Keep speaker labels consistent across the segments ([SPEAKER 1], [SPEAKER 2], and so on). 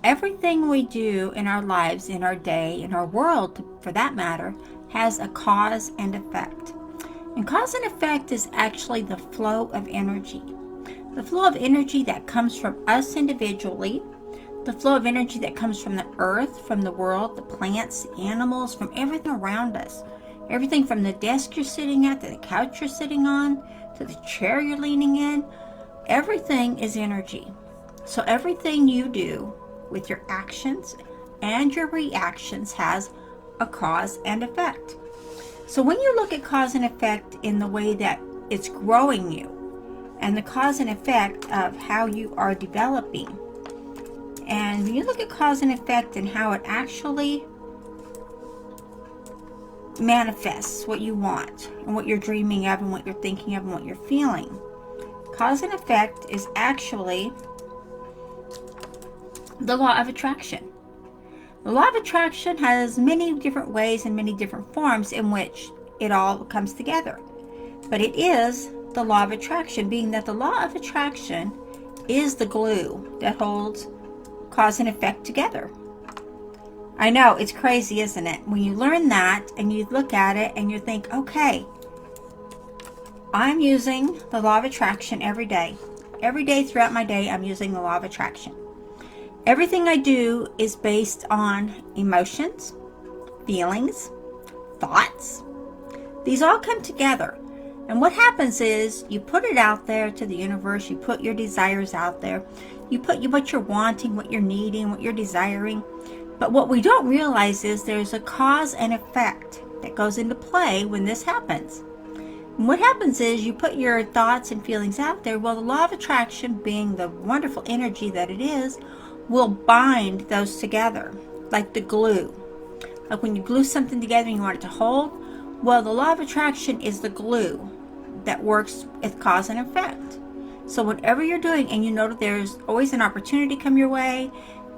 [SPEAKER 1] Everything we do in our lives, in our day, in our world, for that matter, has a cause and effect. And cause and effect is actually the flow of energy. The flow of energy that comes from us individually, the flow of energy that comes from the earth, from the world, the plants, the animals, from everything around us. Everything from the desk you're sitting at, to the couch you're sitting on, to the chair you're leaning in. Everything is energy. So everything you do with your actions and your reactions has a cause and effect. So when you look at cause and effect in the way that it's growing you, and the cause and effect of how you are developing, and when you look at cause and effect and how it actually manifests what you want and what you're dreaming of and what you're thinking of and what you're feeling, cause and effect is actually the law of attraction. The law of attraction has many different ways and many different forms in which it all comes together. But it is the law of attraction, being that the law of attraction is the glue that holds cause and effect together. I know, it's crazy, isn't it? When you learn that and you look at it and you think, okay, I'm using the law of attraction every day. Every day throughout my day, I'm using the law of attraction. Everything I do is based on emotions, feelings, thoughts. These all come together. And what happens is you put it out there to the universe. You put your desires out there. You put what you're wanting, what you're needing, what you're desiring. But what we don't realize is there's a cause and effect that goes into play when this happens. And what happens is you put your thoughts and feelings out there. Well, the law of attraction, being the wonderful energy that it is, will bind those together like the glue. Like when you glue something together and you want it to hold, well, the law of attraction is the glue that works with cause and effect. So whatever you're doing, and you know that there's always an opportunity come your way,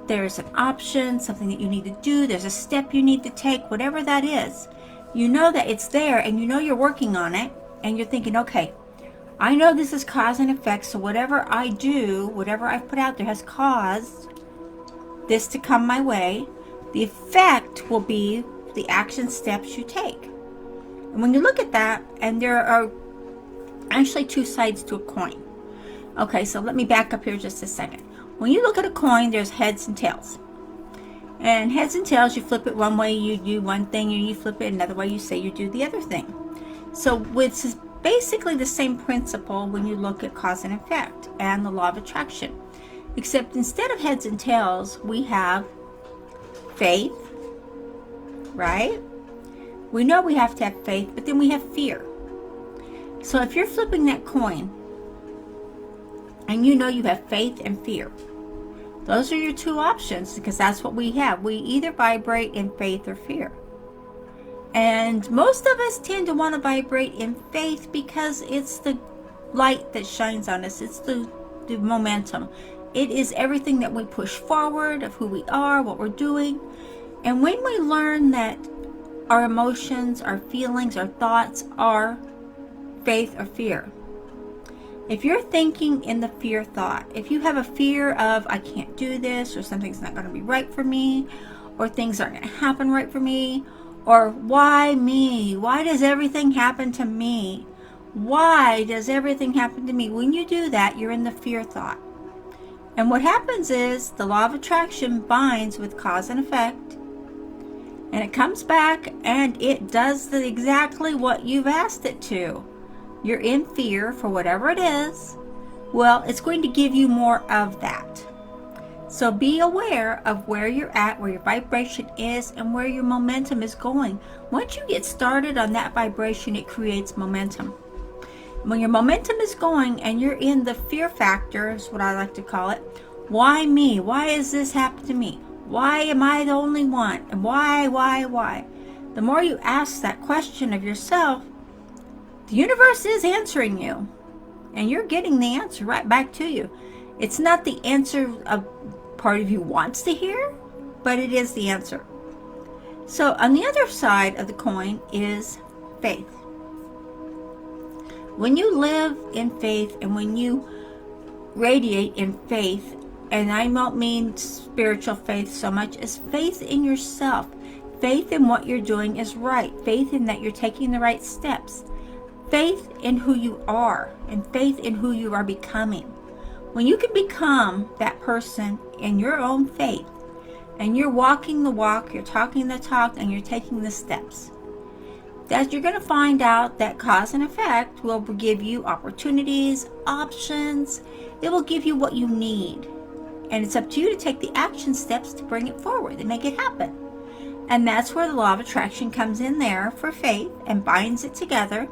[SPEAKER 1] there's an option, something that you need to do, there's a step you need to take, whatever that is, you know that it's there and you know you're working on it, and you're thinking, okay, I know this is cause and effect, so whatever I do, whatever I've put out there has caused this to come my way. The effect will be the action steps you take. And when you look at that, and there are actually two sides to a coin. Okay, so let me back up here just a second. When you look at a coin, there's heads and tails. And heads and tails, you flip it one way, you do one thing, and you flip it another way, you say you do the other thing. So it's basically the same principle when you look at cause and effect and the law of attraction. Except instead of heads and tails, we have faith, right? We know we have to have faith, but then we have fear. So if you're flipping that coin, and you know you have faith and fear, those are your two options, because that's what we have. We either vibrate in faith or fear. And most of us tend to want to vibrate in faith because it's the light that shines on us. It's the momentum. It is everything that we push forward of who we are, what we're doing. And when we learn that our emotions, our feelings, our thoughts are faith or fear. If you're thinking in the fear thought, if you have a fear of, I can't do this, or something's not going to be right for me, or things aren't going to happen right for me, or why me? Why does everything happen to me? Why does everything happen to me? When you do that, you're in the fear thought. And what happens is the law of attraction binds with cause and effect, and it comes back and it does exactly what you've asked it to. You're in fear for whatever it is. Well, it's going to give you more of that. So be aware of where you're at, where your vibration is, and where your momentum is going. Once you get started on that vibration, it creates momentum. When your momentum is going and you're in the fear factor, is what I like to call it. Why me? Why has this happened to me? Why am I the only one? And why? The more you ask that question of yourself, the universe is answering you. And you're getting the answer right back to you. It's not the answer a part of you wants to hear, but it is the answer. So on the other side of the coin is faith. When you live in faith and when you radiate in faith, and I don't mean spiritual faith so much as faith in yourself. Faith in what you're doing is right. Faith in that you're taking the right steps. Faith in who you are, and faith in who you are becoming. When you can become that person in your own faith, and you're walking the walk, you're talking the talk, and you're taking the steps, that you're going to find out that cause and effect will give you opportunities, options. It will give you what you need. And it's up to you to take the action steps to bring it forward and make it happen. And that's where the law of attraction comes in there for faith and binds it together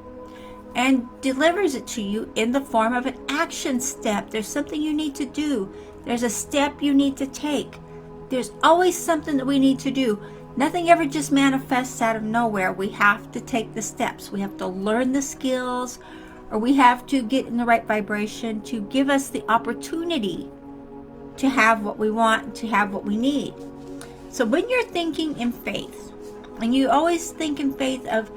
[SPEAKER 1] and delivers it to you in the form of an action step. There's something you need to do. There's a step you need to take. There's always something that we need to do. Nothing ever just manifests out of nowhere. We have to take the steps. We have to learn the skills, or we have to get in the right vibration to give us the opportunity to have what we want, to have what we need. So when you're thinking in faith, and you always think in faith of,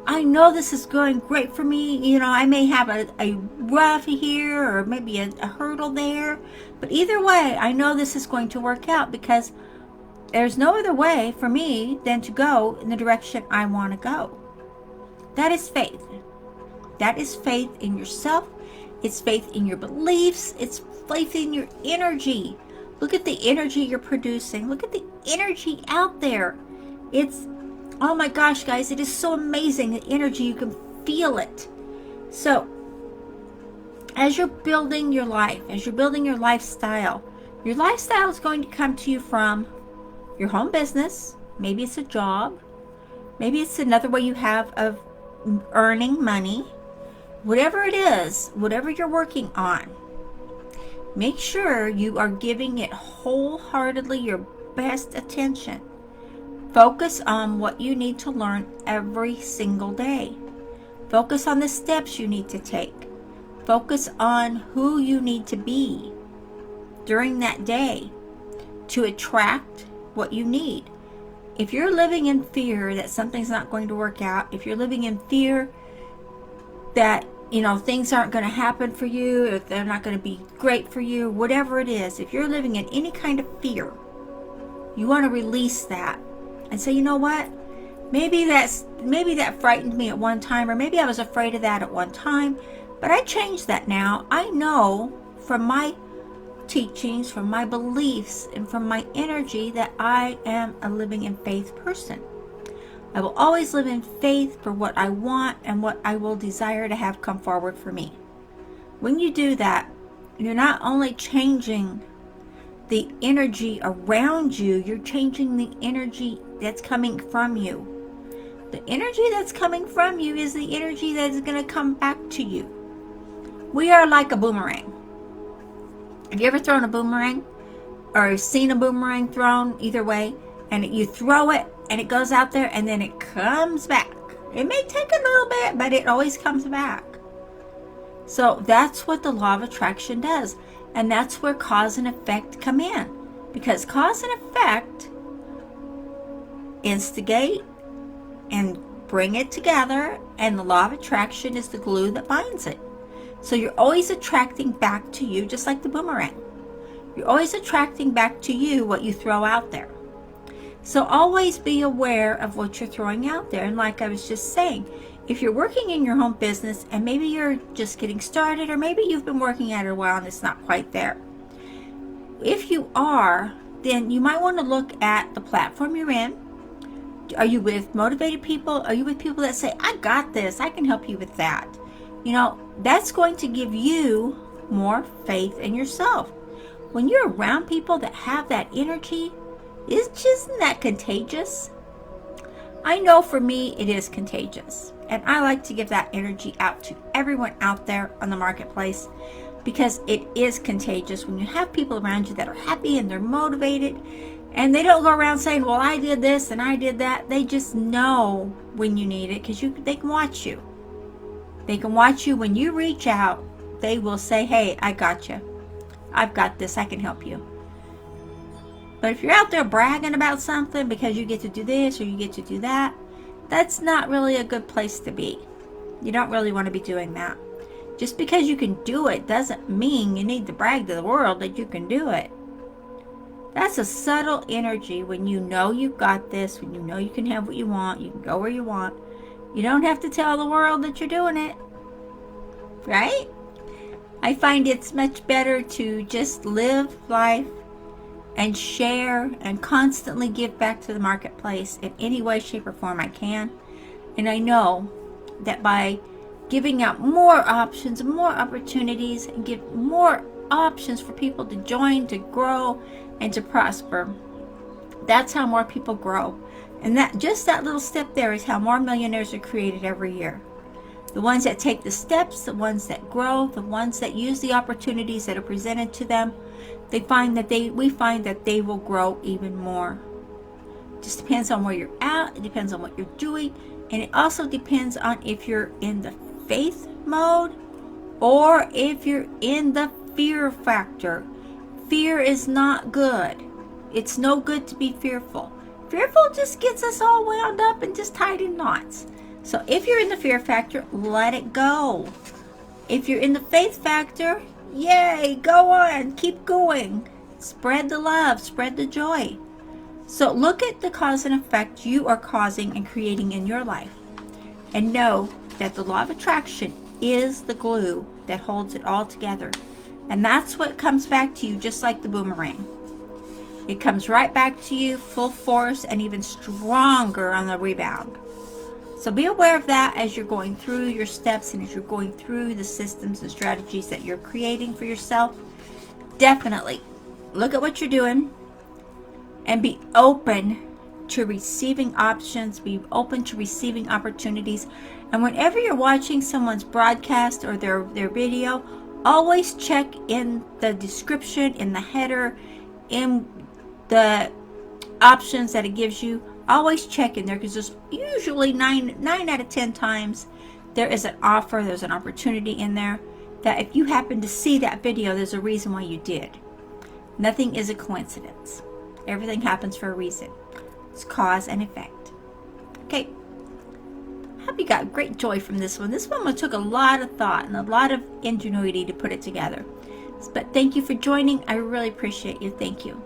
[SPEAKER 1] I know this is going great for me. You know, I may have a rough here or maybe a hurdle there. But either way, I know this is going to work out because there's no other way for me than to go in the direction I want to go. That is faith. That is faith in yourself. It's faith in your beliefs. It's faith in your energy. Look at the energy you're producing. Look at the energy out there. It's, oh my gosh, guys, it is so amazing, the energy. You can feel it. So, as you're building your life, as you're building your lifestyle is going to come to you from your home business. Maybe it's a job. Maybe it's another way you have of earning money. Whatever it is, whatever you're working on, make sure you are giving it wholeheartedly your best attention. Focus on what you need to learn every single day. Focus on the steps you need to take. Focus on who you need to be during that day to attract what you need. If you're living in fear that something's not going to work out, if you're living in fear that, you know, things aren't going to happen for you, if they're not going to be great for you, whatever it is, if you're living in any kind of fear, you want to release that and say, you know what? Maybe that frightened me at one time, or maybe I was afraid of that at one time, but I changed that now. I know from my teachings, from my beliefs, and from my energy that I am a living in faith person. I will always live in faith for what I want and what I will desire to have come forward for me. When you do that, you're not only changing the energy around you, you're changing the energy that's coming from you. The energy that's coming from you is the energy that is going to come back to you. We are like a boomerang. Have you ever thrown a boomerang or seen a boomerang thrown either way, and you throw it and it goes out there and then it comes back? It may take a little bit, but it always comes back. So that's what the law of attraction does. And that's where cause and effect come in. Because cause and effect instigate and bring it together, and the law of attraction is the glue that binds it. So you're always attracting back to you, just like the boomerang. You're always attracting back to you what you throw out there. So always be aware of what you're throwing out there. And like I was just saying, if you're working in your home business and maybe you're just getting started, or maybe you've been working at it a while and it's not quite there. If you are, then you might want to look at the platform you're in. Are you with motivated people? Are you with people that say, I got this, I can help you with that? You know, that's going to give you more faith in yourself. When you're around people that have that energy, isn't that contagious? I know for me it is contagious. And I like to give that energy out to everyone out there on the marketplace, because it is contagious when you have people around you that are happy and they're motivated, and they don't go around saying, well, I did this and I did that. They just know when you need it, because they can watch you. They can watch you when you reach out. They will say, hey, I got you. I've got this. I can help you. But if you're out there bragging about something because you get to do this or you get to do that, that's not really a good place to be. You don't really want to be doing that. Just because you can do it doesn't mean you need to brag to the world that you can do it. That's a subtle energy when you know you've got this, when you know you can have what you want, you can go where you want. You don't have to tell the world that you're doing it, right? I find it's much better to just live life and share and constantly give back to the marketplace in any way, shape, or form I can. And I know that by giving out more options, more opportunities, and give more options for people to join, to grow, and to prosper, that's how more people grow. And that just that little step there is how more millionaires are created every year. The ones that take the steps, the ones that grow, the ones that use the opportunities that are presented to them, we find that they will grow even more. It just depends on where you're at. It depends on what you're doing. And it also depends on if you're in the faith mode or if you're in the fear factor. Fear is not good. It's no good to be fearful. Fearful just gets us all wound up and just tied in knots. So if you're in the fear factor, let it go. If you're in the faith factor, yay, go on, keep going. Spread the love, spread the joy. So look at the cause and effect you are causing and creating in your life. And know that the law of attraction is the glue that holds it all together. And that's what comes back to you, just like the boomerang. It comes right back to you full force and even stronger on the rebound. So be aware of that as you're going through your steps and as you're going through the systems and strategies that you're creating for yourself. Definitely look at what you're doing and be open to receiving options, be open to receiving opportunities. And whenever you're watching someone's broadcast or their video, always check in the description, in the header, in the options that it gives you. Always check in there, because there's usually 9 out of 10 times there is an offer, there's an opportunity in there that if you happen to see that video, there's a reason why you did. Nothing is a coincidence. Everything happens for a reason. It's cause and effect. Okay. Hope you got great joy from this one. This one took a lot of thought and a lot of ingenuity to put it together. But thank you for joining. I really appreciate you. Thank you.